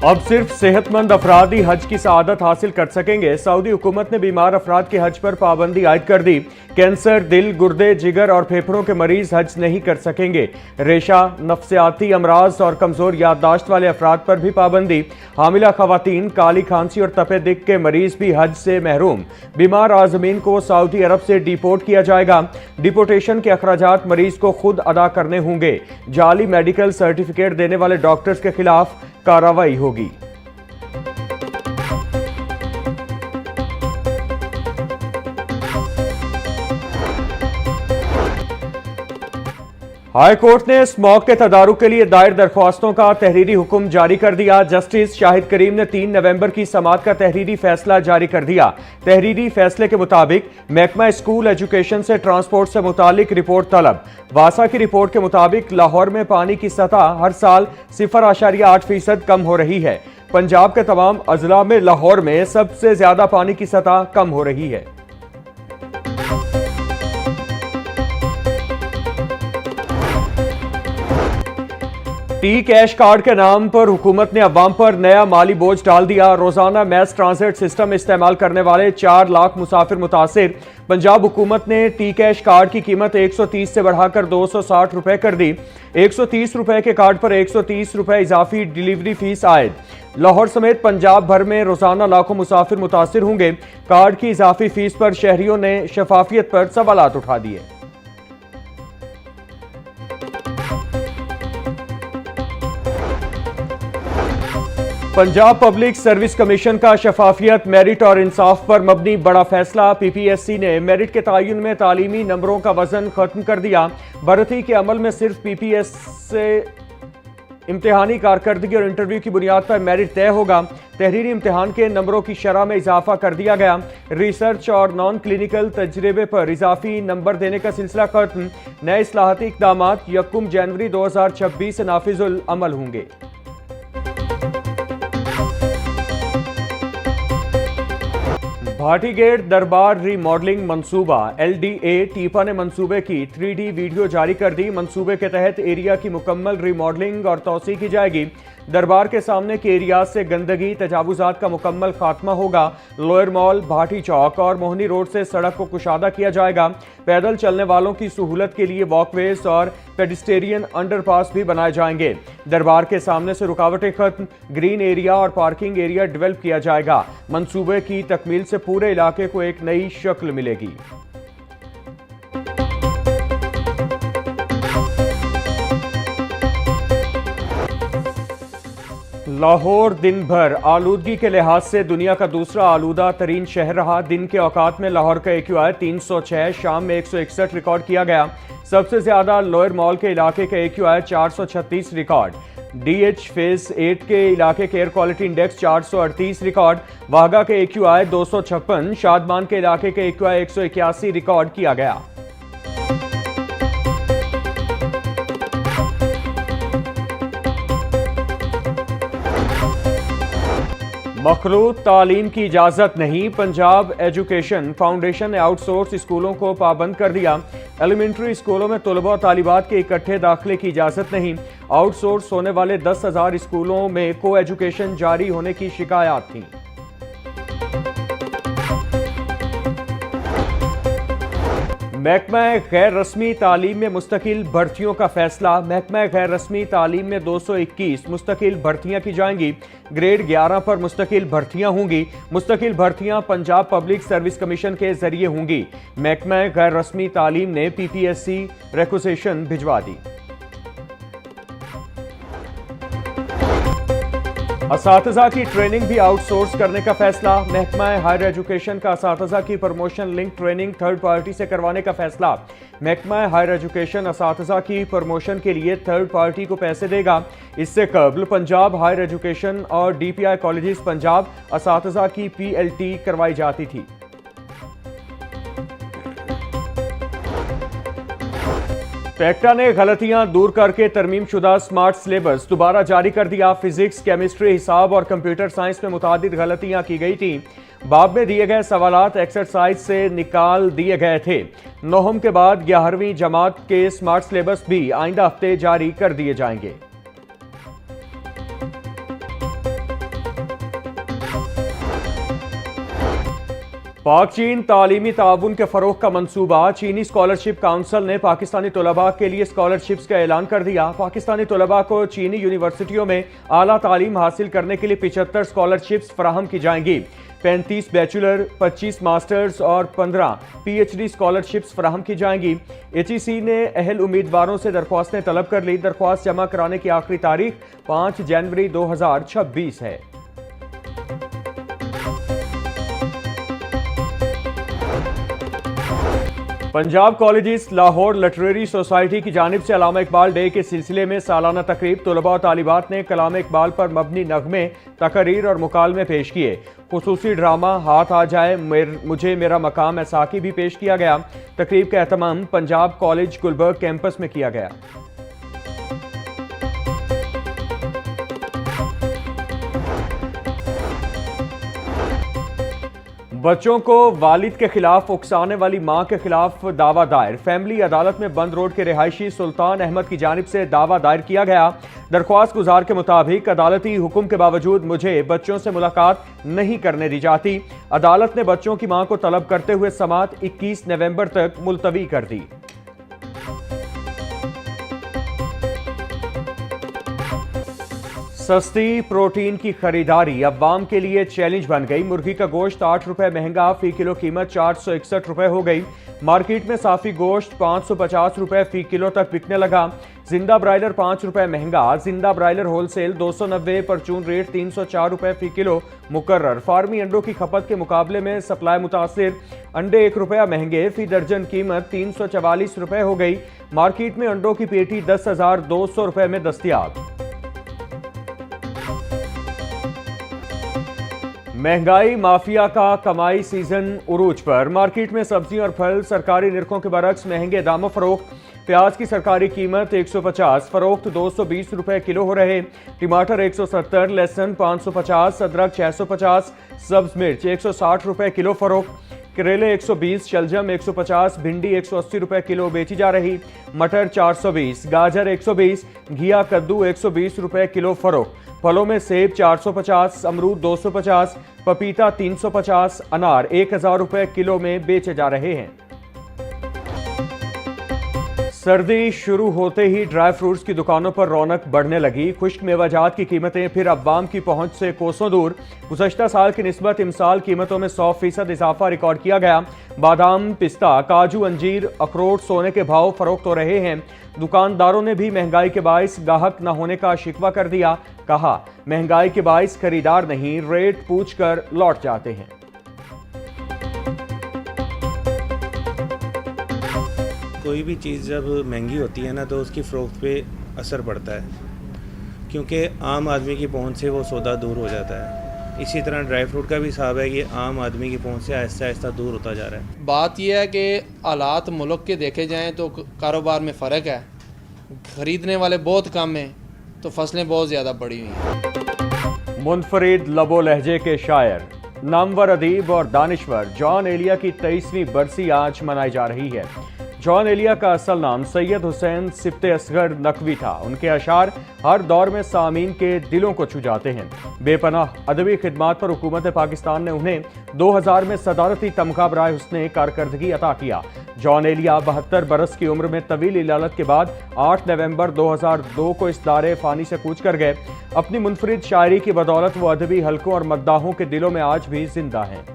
अब सिर्फ सेहतमंद अफराद ही हज की सआदत हासिल कर सकेंगे। सऊदी हुकूमत ने बीमार अफराद के हज पर पाबंदी आयद कर दी। कैंसर, दिल, गुर्दे, जिगर और फेफड़ों के मरीज हज नहीं कर सकेंगे। रेशा, नफ्सियाती अमराज और कमजोर याददाश्त वाले अफराद पर भी पाबंदी। हामिला खवातीन, काली खांसी और तपे दिक के मरीज भी हज से महरूम। बीमार आजमीन को सऊदी अरब से डिपोर्ट किया जाएगा। डिपोर्टेशन के अखराजात मरीज को खुद अदा करने होंगे। जाली मेडिकल सर्टिफिकेट देने वाले डॉक्टर्स के खिलाफ कार्रवाई होगी। हाई कोर्ट ने स्मॉग के तदारुक के लिए दायर दरख्वास्तों का तहरीरी हुक्म जारी कर दिया। जस्टिस शाहिद करीम ने 3 नवंबर की समाअत का तहरीरी फैसला जारी कर दिया। तहरीरी फैसले के मुताबिक महकमा स्कूल एजुकेशन से ट्रांसपोर्ट से मुतालिक रिपोर्ट तलब। वासा की रिपोर्ट के मुताबिक लाहौर में पानी की सतह हर साल 0.8% कम हो रही है। पंजाब के तमाम अजला में लाहौर में सबसे ज्यादा पानी की सतह कम हो रही है। टी कैश कार्ड के नाम पर हुकूमत ने अवाम पर नया माली बोझ डाल दिया। रोजाना मैस ट्रांसिट सिस्टम इस्तेमाल करने वाले 4 लाख मुसाफिर मुतासिर। पंजाब हुकूमत ने टी कैश कार्ड की कीमत 130 से बढ़ाकर 260 रुपए कर दी। 130 रुपए के कार्ड पर 130 रुपए इजाफी डिलीवरी फीस आयद। लाहौर समेत पंजाब भर में रोजाना लाखों मुसाफिर मुतासिर होंगे। कार्ड की इजाफी फीस पर शहरियों ने शफाफियत पर सवालात उठा दिए। पंजाब पब्लिक सर्विस कमीशन का शफाफियत, मेरिट और इंसाफ पर मबनी बड़ा फैसला। पीपीएससी ने मेरिट के तयन में तालीमी नंबरों का वजन खत्म कर दिया। भर्ती के अमल में सिर्फ पीपीएस से इम्तिहानी कारकर्दगी और इंटरव्यू की बुनियाद पर मेरिट तय होगा। तहरीरी इम्तिहान के नंबरों की शरह में इजाफा कर दिया गया। रिसर्च और नॉन क्लिनिकल तजर्बे पर इजाफी नंबर देने का सिलसिला खत्म। नए इस्लाहती इक़दामात 1 जनवरी 2026 से नाफिजुल अमल होंगे। भाटी गेट दरबार रीमॉडलिंग मंसूबा। एलडीए टीपा ने मंसूबे की 3D वीडियो जारी कर दी। मंसूबे के तहत एरिया की मुकम्मल रीमॉडलिंग और तौसी की जाएगी। दरबार के सामने के एरिया से गंदगी तजावुजात का मुकम्मल खात्मा होगा। लोअर मॉल, भाटी चौक और मोहनी रोड से सड़क को कुशादा किया जाएगा। पैदल चलने वालों की सहूलत के लिए वॉकवेज और पेडिस्टेरियन अंडरपास भी बनाए जाएंगे। दरबार के सामने से रुकावटें खत्म, ग्रीन एरिया और पार्किंग एरिया डेवलप किया जाएगा। मंसूबे की तकमील से पूरे इलाके को एक नई शक्ल मिलेगी। लाहौर दिन भर आलूदगी के लिहाज से दुनिया का दूसरा आलूदा तरीन शहर रहा। दिन के औकात में लाहौर का AQI 306, शाम में 161 रिकॉर्ड किया गया। सबसे ज्यादा लोअर मॉल के इलाके का AQI 436 रिकॉर्ड। DH फेज 8 के इलाके के एयर क्वालिटी इंडेक्स 438 रिकॉर्ड। वाहगा के AQI 256, शादमान के इलाके के AQI 181 रिकॉर्ड किया गया। मखलूत तालीम की इजाज़त नहीं। पंजाब एजुकेशन फाउंडेशन ने आउटसोर्स स्कूलों को पाबंद कर दिया। एलिमेंट्री स्कूलों में तलबा तालिबात के इकट्ठे दाखिले की इजाज़त नहीं। आउटसोर्स होने वाले 10,000 स्कूलों में को एजुकेशन जारी होने की शिकायत थी। महकमा गैर रस्मी तालीम में मुस्तकिल भर्तियों का फैसला। महकमा गैर रस्मी तालीम में 221 मुस्तकिल भर्तियां की जाएंगी। ग्रेड 11 पर मुस्तकिल भर्तियां होंगी। मुस्तकिल भर्तियां पंजाब पब्लिक सर्विस कमीशन के जरिए होंगी। महकमा गैर रस्मी तालीम ने पीपीएससी रिक्वेस्ट भिजवा दी। असातिज़ा की ट्रेनिंग भी आउटसोर्स करने का फैसला। महकमा हायर एजुकेशन का असातिज़ा की promotion link training third party से करवाने का फैसला। महकमा हायर एजुकेशन असातिज़ा की प्रमोशन के लिए थर्ड पार्टी को पैसे देगा। इससे कबल पंजाब हायर एजुकेशन और DPI कॉलेजेस पंजाब असातिज़ा की PLT करवाई जाती थी। पैक्टा ने गलतियां दूर करके तरमीम शुदा स्मार्ट सिलेबस दोबारा जारी कर दिया। फिजिक्स, केमिस्ट्री, हिसाब और कंप्यूटर साइंस में मुतादिद गलतियां की गई थी। बाब में दिए गए सवालात एक्सरसाइज से निकाल दिए गए थे। 9वीं के बाद 11वीं जमात के स्मार्ट सिलेबस भी आइंदा हफ्ते जारी कर दिए जाएंगे। पाक चीन तालीमी ताउन के फरोग का मंसूबा। चीनी स्कॉलरशिप काउंसिल ने पाकिस्तानी तलबा के लिए स्कॉलरशिप्स का ऐलान कर दिया। पाकिस्तानी तलबा को चीनी यूनिवर्सिटियों में आला तालीम हासिल करने के लिए 75 स्कॉलरशिप्स फराहम की जाएंगी। 35 बैचलर, 25 मास्टर्स और 15 PhD स्कॉलरशिप्स फराहम की जाएंगी। HEC ने अहल उम्मीदवारों से दरख्वास्तें तलब कर ली। दरख्वास्त जमा कराने की आखिरी तारीख 5 जनवरी 2026 है। Punjab colleges Lahore literary society की जानिब से अल्लामा इकबाल डे के सिलसिले में सालाना तकरीब। तलबा और तालिबात ने कलाम इकबाल पर मबनी नगमे, तकरीर और मुकालमे पेश किए। खुसूसी ड्रामा हाथ आ जाए मुझे मेरा मकाम है साकी भी पेश किया गया। तकरीब का एहतमाम पंजाब कॉलेज गुलबर्ग कैंपस में किया गया। बच्चों को वालिद के खिलाफ उकसाने वाली मां के खिलाफ दावा दायर। फैमिली अदालत में बंद रोड के रिहायशी सुल्तान अहमद की जानिब से दावा दायर किया गया। दरख्वास्त गुजार के मुताबिक अदालती हुक्म के बावजूद मुझे बच्चों से मुलाकात नहीं करने दी जाती। अदालत ने बच्चों की मां को तलब करते हुए समाअत 21 नवंबर तक मुलतवी कर दी। सस्ती प्रोटीन की खरीदारी अवाम के लिए चैलेंज बन गई। मुर्गी का गोश्त 8 रुपए महंगा, फी किलो कीमत 461 रुपए हो गई। मार्केट में साफी गोश्त 550 रुपए फी किलो तक बिकने लगा। जिंदा ब्रायलर 5 रुपए महंगा, जिंदा ब्रायलर होलसेल 290, परचून रेट 304 रुपए फी किलो मुकर्रर। फार्मी अंडों की खपत के मुकाबले में सप्लाई मुतासिर। अंडे 1 रुपया महंगे, फी दर्जन कीमत 344 रुपए हो गई। मार्केट में अंडों की पेटी 10,200 रुपए में दस्तियाब। महंगाई माफिया का कमाई सीजन उरूज पर। मार्केट में सब्जी और फल सरकारी निरखों के बरक्स महंगे दामों फरोख्त। प्याज की सरकारी कीमत 150, फरोख्त 220 रुपए किलो हो रहे। टमाटर 170, लहसुन 550, अदरक 650, सब्ज मिर्च 160 रुपए किलो फरोख्त। करेले 120, शलजम 150, भिंडी 180 रुपए किलो बेची जा रही। मटर 420, गाजर 120, घिया कद्दू 120 रुपए किलो फरोख्त। फलों में सेब 450, अमरूद 250, पपीता 350, अनार 1000 रुपए किलो में बेचे जा रहे हैं। सर्दी शुरू होते ही ड्राई फ्रूट्स की दुकानों पर रौनक बढ़ने लगी। खुश्क मेवाजात की कीमतें फिर अवाम की पहुंच से कोसों दूर। गुज़श्ता साल की निस्बत इमसाल कीमतों में 100% इजाफा रिकॉर्ड किया गया। बादाम, पिस्ता, काजू, अंजीर, अखरोट, सोने के भाव फरोख्त हो रहे हैं। दुकानदारों ने भी महंगाई के बाइस गाहक न होने का शिकवा कर दिया। कहा, महंगाई के बाइस खरीदार नहीं, रेट पूछकर लौट जाते हैं। कोई भी चीज़ जब महंगी होती है ना तो उसकी फ़रोख्त पे असर पड़ता है, क्योंकि आम आदमी की पहुंच से वो सौदा दूर हो जाता है। इसी तरह ड्राई फ्रूट का भी हिसाब है कि आम आदमी की पहुंच से आहिस्ता आहिस्ता दूर होता जा रहा है। बात यह है कि हालात मुल्क के देखे जाएं तो कारोबार में फ़र्क है, ख़रीदने वाले बहुत कम हैं तो फसलें बहुत ज़्यादा बढ़ी हुई हैं। मुनफरिद लबो लहजे के शायर, नामवर अदीब और दानिश्वर जॉन एलिया की 23वीं बरसी आज मनाई जा रही है। जॉन एलिया का असल नाम सैयद हुसैन सिफ्ते असगर नकवी था। उनके अशार हर दौर में सामीन के दिलों को छू जाते हैं। बेपनाह अदबी खिदमात पर हुकूमत पाकिस्तान ने उन्हें 2000 में सदारती तमगा बराए हुस्ने कारकर्दगी अता किया। जॉन एलिया 72 बरस की उम्र में तवील इलालत के बाद 8 नवंबर 2002 को इस दारे फानी से कूच कर गए। अपनी मुनफरिद शायरी की बदौलत वो अदबी हलकों और मद्दाहों के दिलों में आज भी जिंदा हैं।